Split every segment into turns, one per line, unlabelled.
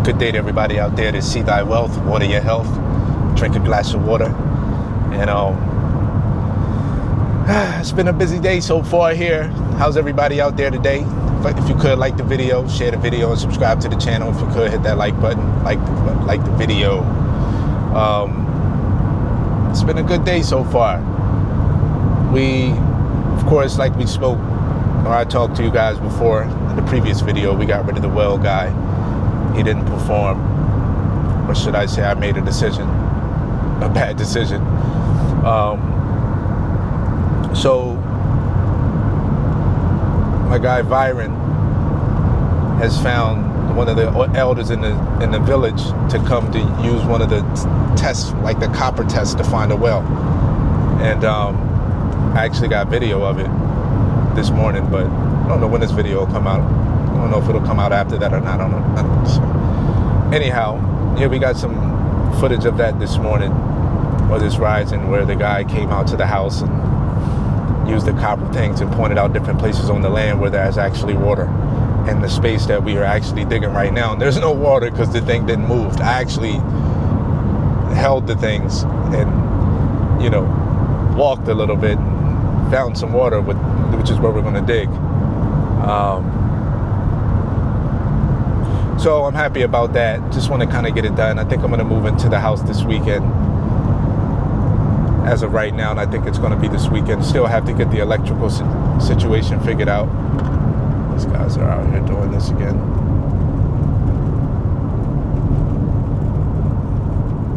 Good day to everybody out there to see thy wealth, water your health, drink a glass of water. And it's been a busy day so far here. How's everybody out there today? If you could, like the video, share the video, and subscribe to the channel. If you could, hit that like button, like the video. It's been a good day so far. We, of course, like we spoke, or I talked to you guys before in the previous video, we got rid of the well guy. He didn't perform, or should I say I made a bad decision. So my guy Byron has found one of the elders in the village to come to use one of the tests, like the copper test, to find a well. And I actually got video of it this morning, but I don't know when this video will come out. I don't know if it'll come out after that or not. I don't know. So, anyhow, yeah, we got some footage of that this morning, or this rising, where the guy came out to the house and used the copper things and pointed out different places on the land where there's actually water. And the space that we are actually digging right now, there's no water because the thing didn't move. I actually held the things and, walked a little bit and found some water, which is where we're going to dig. So I'm happy about that. Just want to kind of get it done. I think I'm going to move into the house this weekend as of right now, and I think it's going to be this weekend. Still have to get the electrical situation figured out. These guys are out here doing this again.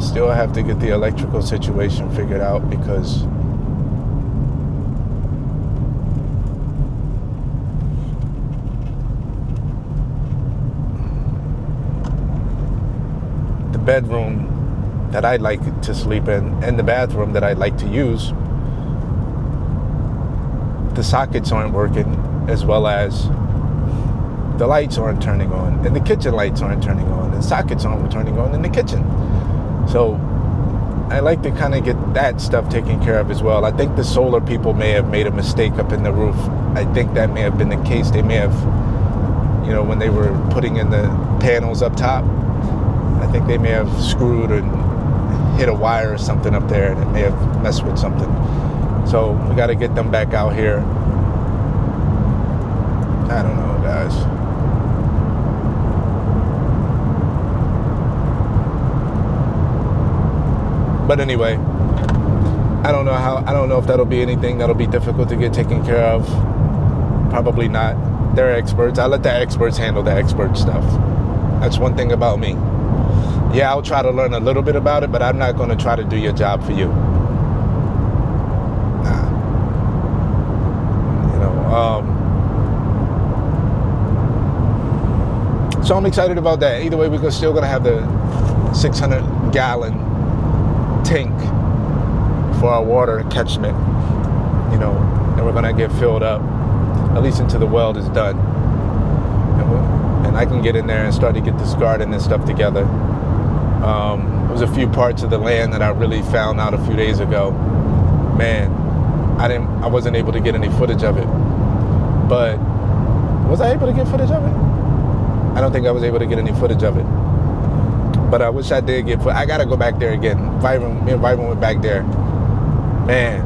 Still have to get the electrical situation figured out because the bedroom that I'd like to sleep in and the bathroom that I'd like to use, the sockets aren't working, as well as the lights aren't turning on, and the kitchen lights aren't turning on, and sockets aren't turning on in the kitchen. So I like to kind of get that stuff taken care of as well. I think the solar people may have made a mistake up in the roof. I think that may have been the case. They may have, when they were putting in the panels up top, I think they may have screwed and hit a wire or something up there, and it may have messed with something. So we got to get them back out here. I don't know, guys. But anyway, I don't know if that'll be anything that'll be difficult to get taken care of. Probably not. They're experts. I let the experts handle the expert stuff. That's one thing about me. Yeah, I'll try to learn a little bit about it, but I'm not going to try to do your job for you. Nah. So I'm excited about that. Either way, we're still going to have the 600-gallon tank for our water catchment, and we're going to get filled up, at least until the well is done. And I can get in there and start to get this garden and stuff together. There was a few parts of the land that I really found out a few days ago. Man, I wasn't able to get any footage of it. But was I able to get footage of it? I don't think I was able to get any footage of it. But I wish I did get footage. I gotta go back there again. Me and Byron went back there. Man,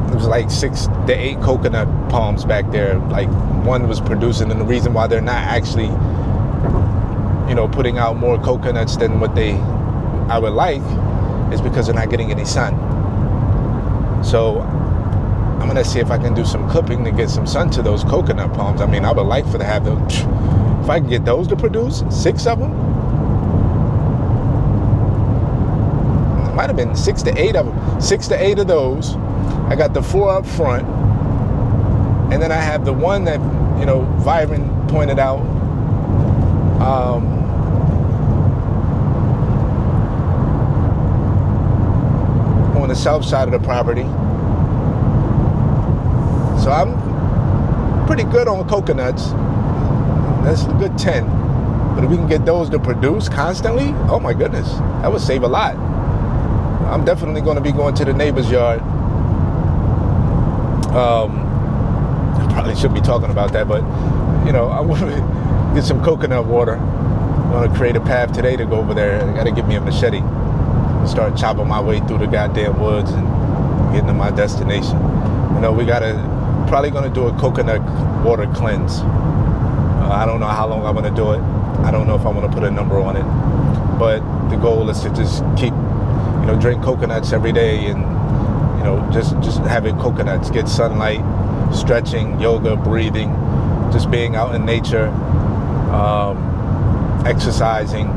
it was like 6 to 8 coconut palms back there. Like one was producing, and the reason why they're not actually putting out more coconuts than what I would like is because they're not getting any sun. So I'm gonna see if I can do some clipping to get some sun to those coconut palms. I mean, I would like to have those. If I can get those to produce 6 of them, it might have been 6 to 8 of them. 6 to 8 of those. I got the 4 up front, and then I have the one that Byron pointed out. On the south side of the property. So I'm pretty good on coconuts. That's a good 10. But if we can get those to produce constantly, oh my goodness, that would save a lot. I'm definitely going to be going to the neighbor's yard. I probably should be talking about that, but I want to get some coconut water I'm gonna create a path today to go over there. I gotta give me a machete and start chopping my way through the goddamn woods and getting to my destination. You know, we probably gonna do a coconut water cleanse. I don't know how long I'm gonna do it. I don't know if I'm gonna put a number on it, but the goal is to just keep, drink coconuts every day, and just having coconuts, get sunlight, stretching, yoga, breathing, just being out in nature, exercising,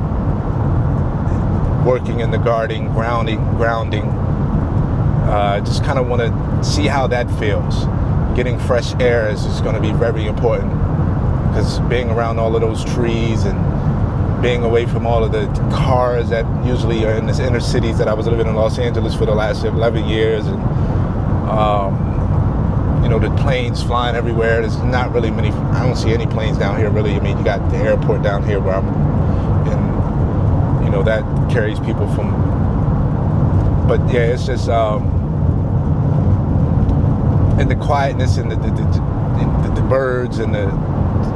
working in the garden, grounding. Just kind of want to see how that feels. Getting fresh air is going to be very important, because being around all of those trees and being away from all of the cars that usually are in the inner cities that I was living in Los Angeles for the last 11 years, and the planes flying everywhere. There's not really many. I don't see any planes down here really. I mean, you got the airport down here where I'm, and that carries people from. But yeah, it's just and the quietness and the birds and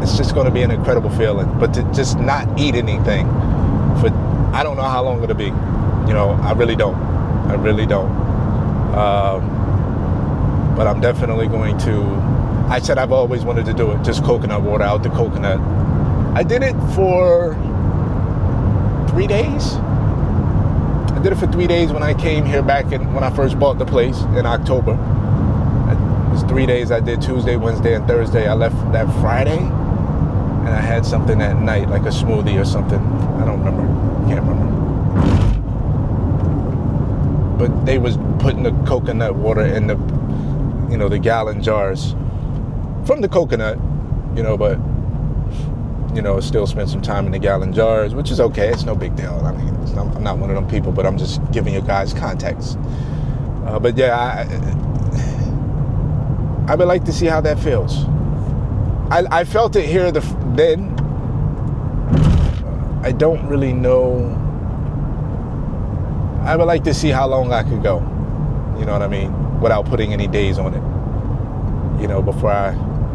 it's just going to be an incredible feeling. But to just not eat anything for I don't know how long it'll be. I really don't. But I'm definitely going to. I said I've always wanted to do it. Just coconut water out the coconut. I did it for 3 days. I did it for 3 days when I came here when I first bought the place in October. It was 3 days. I did Tuesday, Wednesday, and Thursday. I left that Friday, and I had something at night, like a smoothie or something. I don't remember. Can't remember. But they was putting the coconut water in the gallon jars from the coconut, but still spend some time in the gallon jars, which is okay. It's no big deal. I mean, I'm not one of them people, but I'm just giving you guys context. But yeah, I would like to see how that feels. I felt it here then. I don't really know. I would like to see how long I could go. You know what I mean? Without putting any days on it. Before I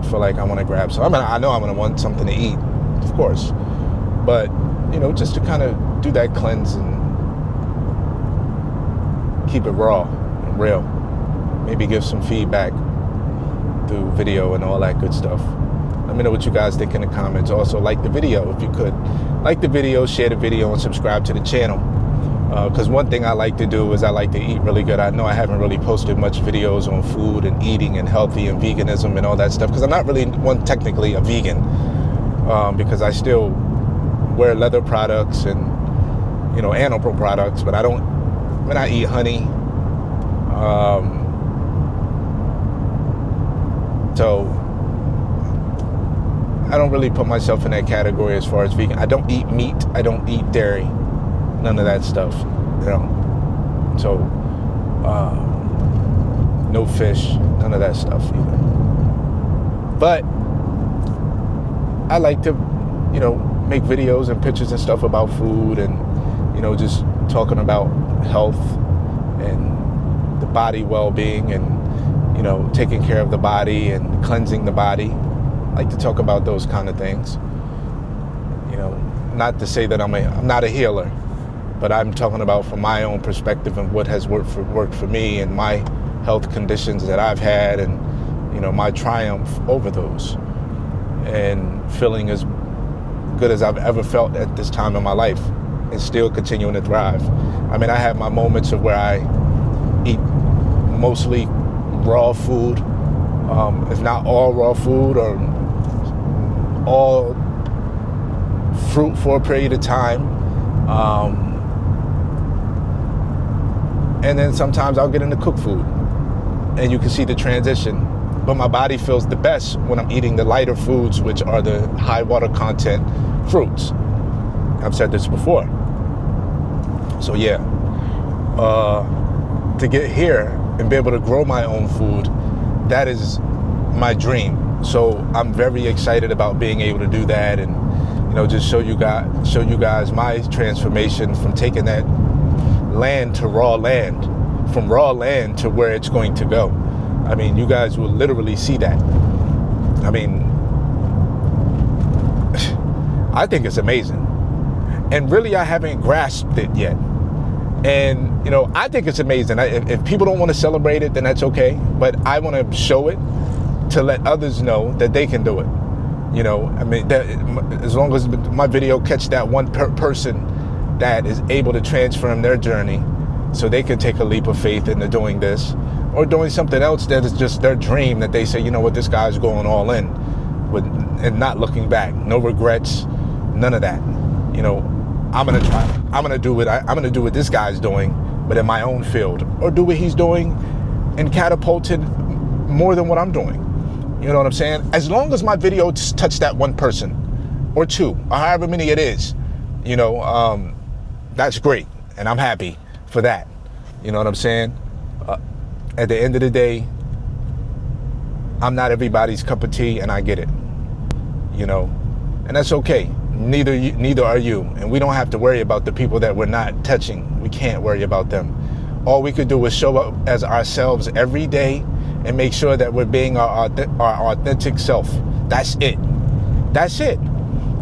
feel like I want to grab some. I know I'm going to want something to eat, of course. But, just to kind of do that cleanse and keep it raw and real. Maybe give some feedback through video and all that good stuff. Let me know what you guys think in the comments. Also, like the video if you could. Like the video, share the video, and subscribe to the channel. Because one thing I like to do is I like to eat really good. I know I haven't really posted much videos on food and eating and healthy and veganism and all that stuff, because I'm not really technically a vegan, because I still wear leather products and animal products, but I eat honey. So I don't really put myself in that category as far as vegan. I don't eat meat. I don't eat dairy. None of that stuff, So, no fish, none of that stuff either. But I like to, make videos and pictures and stuff about food and, just talking about health and the body well-being and, taking care of the body and cleansing the body. I like to talk about those kind of things. Not to say that I'm not a healer. But I'm talking about from my own perspective and what has worked for me and my health conditions that I've had and, my triumph over those and feeling as good as I've ever felt at this time in my life and still continuing to thrive. I mean, I have my moments of where I eat mostly raw food, if not all raw food or all fruit for a period of time. And then sometimes I'll get into cooked food and you can see the transition. But my body feels the best when I'm eating the lighter foods, which are the high water content fruits. I've said this before. So yeah, to get here and be able to grow my own food, that is my dream. So I'm very excited about being able to do that and, just show you guys my transformation from taking that land to raw land, from raw land to where it's going to go. I mean, you guys will literally see that. I mean, I think it's amazing. And really, I haven't grasped it yet. And, you know, I think it's amazing. If people don't want to celebrate it, then that's okay. But I want to show it to let others know that they can do it. You know, I mean, that, as long as my video catch that one person that is able to transform their journey so they can take a leap of faith into doing this or doing something else that is just their dream, that they say, you know what, this guy's going all in with, and not looking back, no regrets, none of that. You know, I'm going to try. I'm going to do what this guy's doing, but in my own field, or do what he's doing and catapulted more than what I'm doing. You know what I'm saying? As long as my video touch that one person or two, or however many it is, you know, that's great. And I'm happy for that. You know what I'm saying? At the end of the day, I'm not everybody's cup of tea, and I get it. You know, and that's okay. Neither are you. And we don't have to worry about the people that we're not touching. We can't worry about them. All we could do is show up as ourselves every day and make sure that we're being our authentic self. That's it. That's it.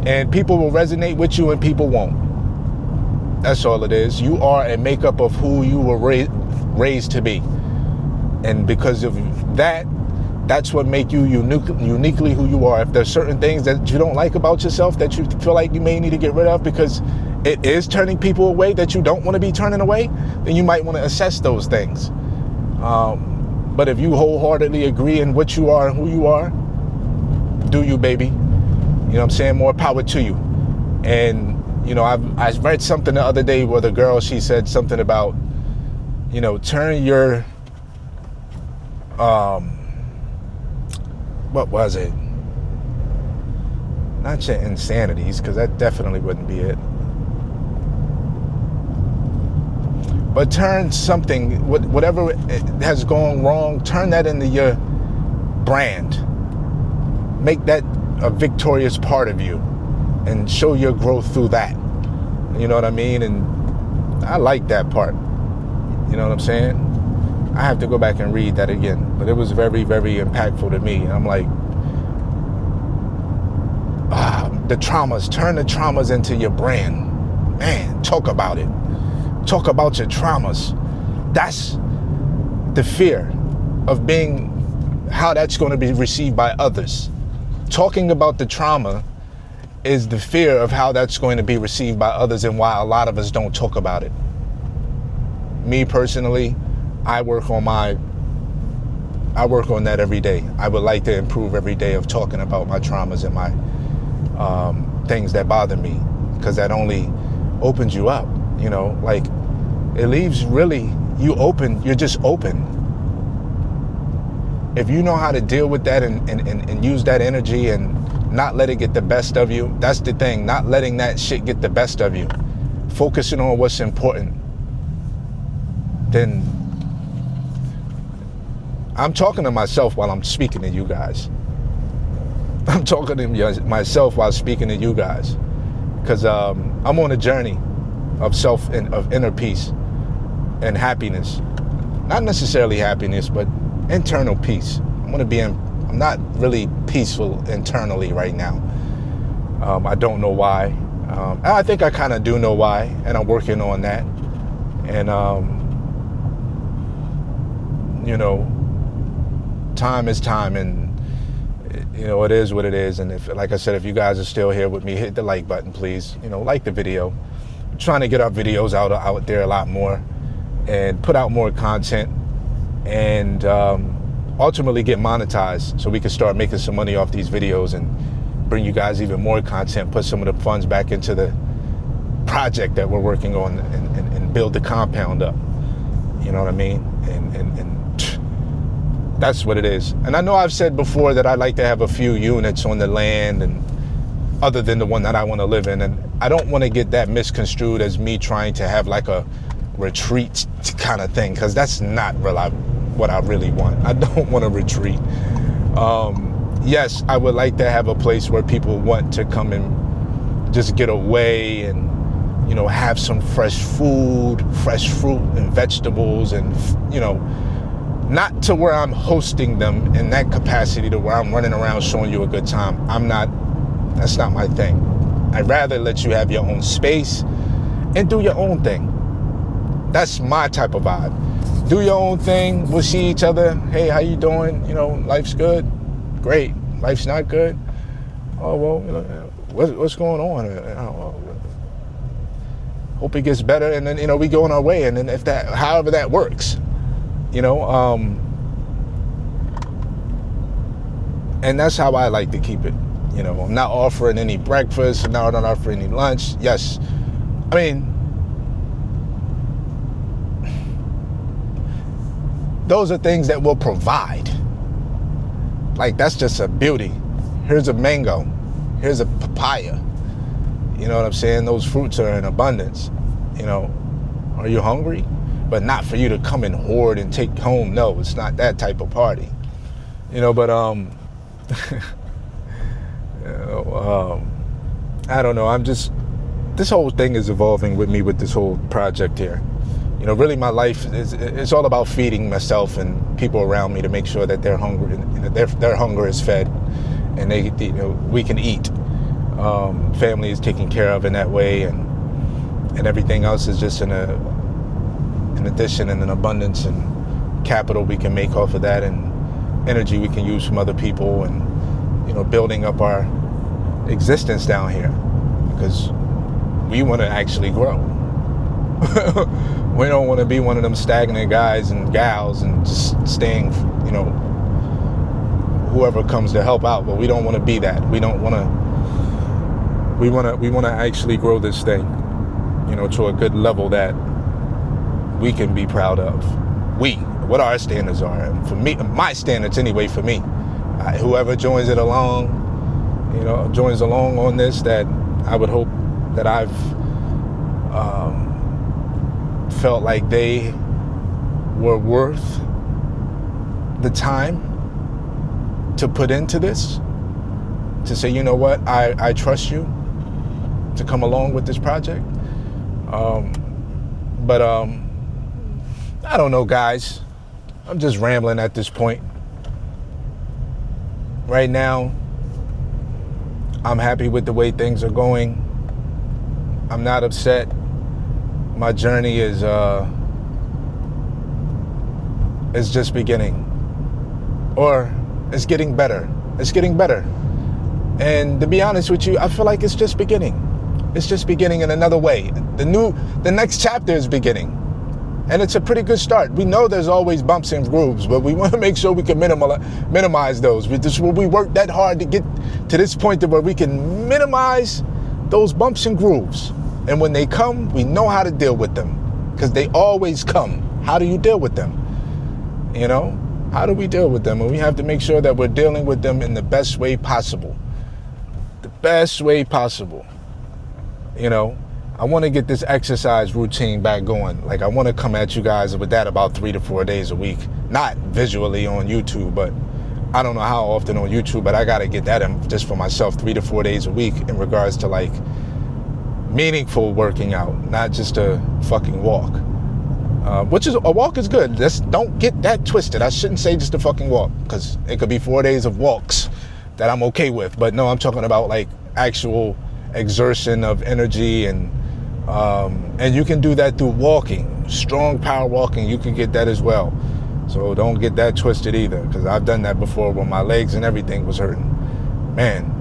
And people will resonate with you and people won't. That's all it is. You are a makeup of who you were raised to be. And because of that, that's what makes you uniquely who you are. If there's certain things that you don't like about yourself that you feel like you may need to get rid of because it is turning people away that you don't want to be turning away, then you might want to assess those things. But if you wholeheartedly agree in what you are and who you are, do you, baby. You know what I'm saying? More power to you. And, you know, I read something the other day where the girl, she said something about, you know, turn your, what was it? Not your insanities, because that definitely wouldn't be it. But turn something, whatever has gone wrong, turn that into your brand. Make that a victorious part of you and show your growth through that. You know what I mean? And I like that part. You know what I'm saying? I have to go back and read that again. But it was very, very impactful to me. And I'm like, the traumas, turn the traumas into your brand. Man, talk about it. Talk about your traumas. That's the fear of being, how that's going to be received by others. Talking about the trauma is the fear of how that's going to be received by others, and why a lot of us don't talk about it. Me personally, I work on that every day. I would like to improve every day of talking about my traumas and my things that bother me, because that only opens you up. You know, like, it leaves really you open. You're just open. If you know how to deal with that and use that energy and not let it get the best of you, that's the thing. Not letting that shit get the best of you. Focusing on what's important. Then I'm talking to myself while I'm speaking to you guys. I'm talking to myself while speaking to you guys, because I'm on a journey of self and of inner peace and happiness. Not necessarily happiness, but internal peace. I'm not really peaceful internally right now. I don't know why. I think I kind of do know why, and I'm working on that. And you know, time is time, and you know, it is what it is. And if, like I said, if you guys are still here with me, hit the like button, please. You know, like the video. I'm trying to get our videos out there a lot more and put out more content, and ultimately get monetized so we can start making some money off these videos and bring you guys even more content, put some of the funds back into the project that we're working on, and build the compound up. You know what I mean? And that's what it is. And I know I've said before that I like to have a few units on the land, and other than the one that I want to live in. And I don't want to get that misconstrued as me trying to have like a retreat kind of thing, because that's not what I really want. I don't want to retreat. Yes, I would like to have a place where people want to come and just get away and, you know, have some fresh food, fresh fruit and vegetables, and, you know, not to where I'm hosting them in that capacity to where I'm running around showing you a good time. That's not my thing. I'd rather let you have your own space and do your own thing. That's my type of vibe. Do your own thing. We'll see each other. Hey, how you doing? You know, life's good. Great. Life's not good. Oh, well, you know, what's going on? Hope it gets better. And then, you know, we go on our way. And then if that, however that works, you know, and that's how I like to keep it. You know, I'm not offering any breakfast. I'm not offering any lunch. Yes. I mean, those are things that will provide. Like, that's just a beauty. Here's a mango. Here's a papaya. You know what I'm saying? Those fruits are in abundance. You know, are you hungry? But not for you to come and hoard and take home. No, it's not that type of party. You know, but I don't know. I'm just, this whole thing is evolving with me with this whole project here. You know, really my life it's all about feeding myself and people around me to make sure that they're hungry, their hunger is fed, and they, you know, we can eat. Family is taken care of in that way, and everything else is just an addition and an abundance and capital we can make off of that, and energy we can use from other people, and, you know, building up our existence down here, because we want to actually grow. We don't want to be one of them stagnant guys and gals and just staying, you know, whoever comes to help out. But we don't want to be that. We don't want to. We want to actually grow this thing, you know, to a good level that we can be proud of. What our standards are. And for me, my standards anyway. For me, whoever joins along on this, that I would hope that I've felt like they were worth the time to put into this, to say, you know what, I trust you to come along with this project. But I don't know, guys. I'm just rambling at this point. Right now, I'm happy with the way things are going. I'm not upset. My journey is just beginning, or it's getting better. It's getting better. And to be honest with you, I feel like it's just beginning. It's just beginning in another way. The next chapter is beginning. And it's a pretty good start. We know there's always bumps and grooves, but we want to make sure we can minimize those. We work that hard to get to this point where we can minimize those bumps and grooves. And when they come, we know how to deal with them, because they always come. How do you deal with them? You know, how do we deal with them? And we have to make sure that we're dealing with them in the best way possible. The best way possible. You know, I want to get this exercise routine back going. Like, I want to come at you guys with that about 3 to 4 days a week. Not visually on YouTube, but I don't know how often on YouTube, but I got to get that in just for myself 3 to 4 days a week in regards to, like, meaningful working out, not just a fucking walk. Which is, a walk is good. Just don't get that twisted. I shouldn't say just a fucking walk, because it could be 4 days of walks that I'm okay with. But no, I'm talking about like actual exertion of energy, and you can do that through walking, strong power walking. You can get that as well. So don't get that twisted either, because I've done that before when my legs and everything was hurting. Man.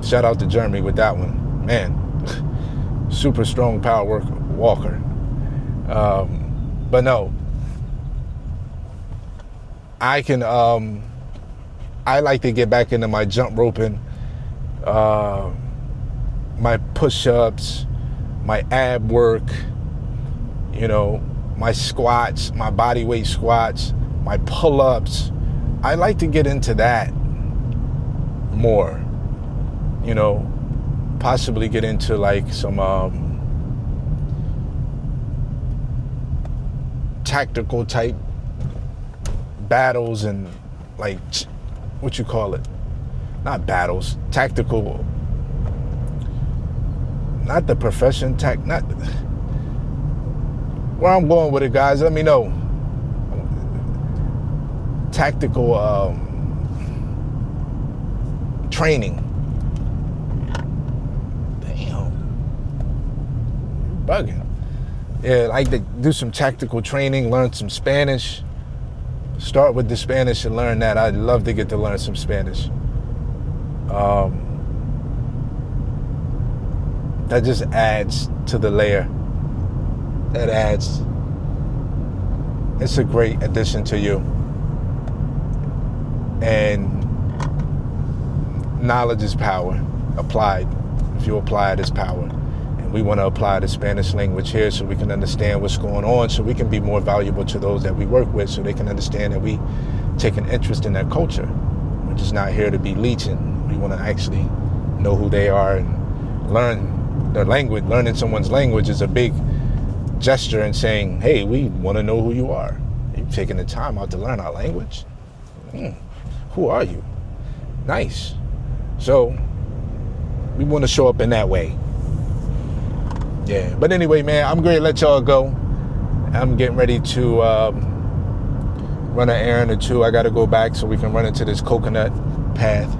Shout out to Jeremy with that one. Man. Super strong power walker. But no. I like to get back into my jump roping, my push-ups, my ab work, you know, my squats, my body weight squats, my pull-ups. I like to get into that more, you know, possibly get into like some tactical type battles, and like, what you call it? Not battles, tactical, not the profession, not where I'm going with it, guys. Let me know. Tactical, training. Damn. Bugging. Yeah, I like to do some tactical training, learn some Spanish. Start with the Spanish and learn that. I'd love to get to learn some Spanish. That just adds to the layer. That adds. It's a great addition to you. And knowledge is power. Applied. If you apply it, it's power. And we want to apply the Spanish language here so we can understand what's going on, so we can be more valuable to those that we work with, so they can understand that we take an interest in their culture. We're just not here to be leeching. We want to actually know who they are and learn their language. Learning someone's language is a big gesture in saying, hey, we want to know who you are. You've taken the time out to learn our language. Who are you? Nice. So we want to show up in that way. Yeah. But anyway, man, I'm going to let y'all go. I'm getting ready to run an errand or two. I got to go back so we can run into this coconut path.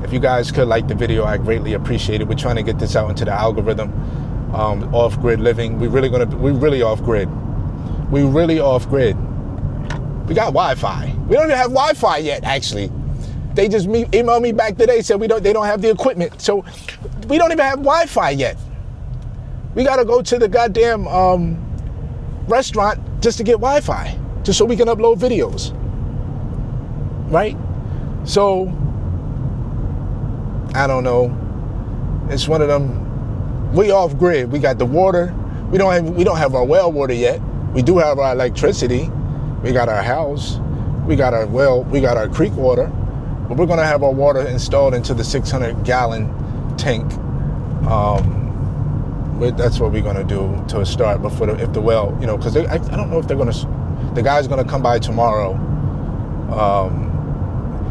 If you guys could like the video, I greatly appreciate it. We're trying to get this out into the algorithm. Off-grid living. We're really off-grid. We really off-grid. We got Wi-Fi. We don't even have Wi-Fi yet, actually. They just emailed me back today, said they don't have the equipment. So we don't even have Wi-Fi yet. We got to go to the goddamn restaurant just to get Wi-Fi, just so we can upload videos. Right? So, I don't know. It's one of them. We off grid. We got the water. We don't have our well water yet. We do have our electricity. We got our house. We got our well. We got our creek water. But we're gonna have our water installed into the 600-gallon tank. That's what we're gonna do to start before if the well, because I don't know if they're gonna. The guy's gonna come by tomorrow.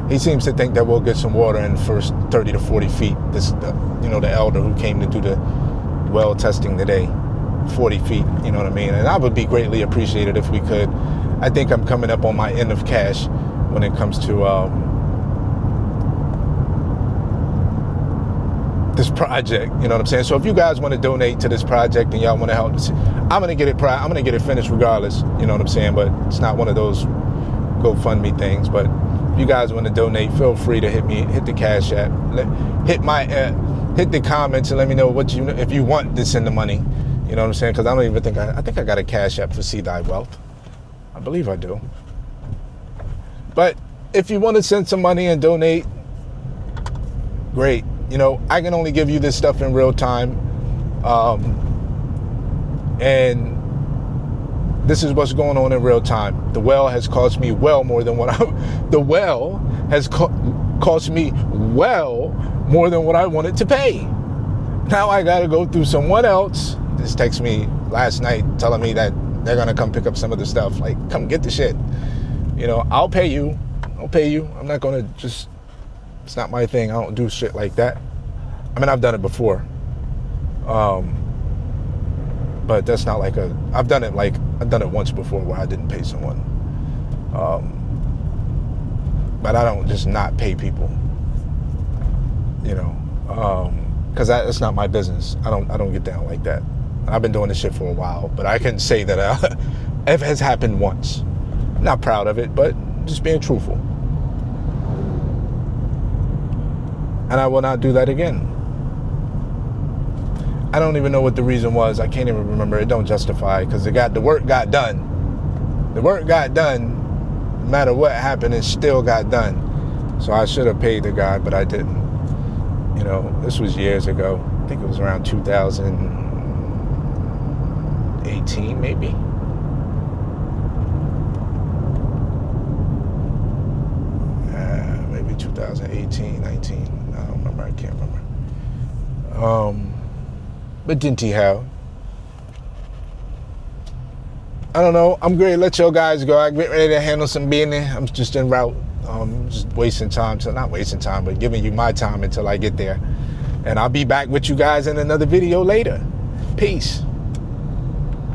He seems to think that we'll get some water in the first 30 to 40 feet. The elder who came to do the well testing today, 40 feet. You know what I mean? And I would be greatly appreciated if we could. I think I'm coming up on my end of cash when it comes to this project. You know what I'm saying? So if you guys want to donate to this project and y'all want to help, I'm gonna get it finished regardless. You know what I'm saying? But it's not one of those GoFundMe things. But if you guys want to donate, feel free to hit the Cash App, hit the comments and let me know if you want to send the money. You know what I'm saying? Because I don't even think I think I got a Cash App for See Thy Wealth. I believe I do. But if you want to send some money and donate, great. I can only give you this stuff in real time. And this is what's going on in real time. The well has cost me well more than what I wanted to pay. Now I got to go through someone else. Just text me last night telling me that they're going to come pick up some of the stuff. Like, come get the shit. I'll pay you. I'm not going to just... It's not my thing. I don't do shit like that. I mean, I've done it before. But that's not like I've done it once before where I didn't pay someone. But I don't just not pay people. Because that's not my business. I don't get down like that. I've been doing this shit for a while, but I can say that it has happened once. I'm not proud of it, but just being truthful. And I will not do that again. I don't even know what the reason was. I can't even remember. It don't justify, because the work got done. The work got done. No matter what happened, it still got done. So I should have paid the guy, but I didn't. This was years ago. I think it was around 2018, maybe. Maybe 2018, 19. I don't remember. I can't remember. But didn't he have? I don't know. I'm going to let y'all guys go. I get ready to handle some business. I'm just en route. Just wasting time. So not wasting time, but giving you my time until I get there. And I'll be back with you guys in another video later. Peace.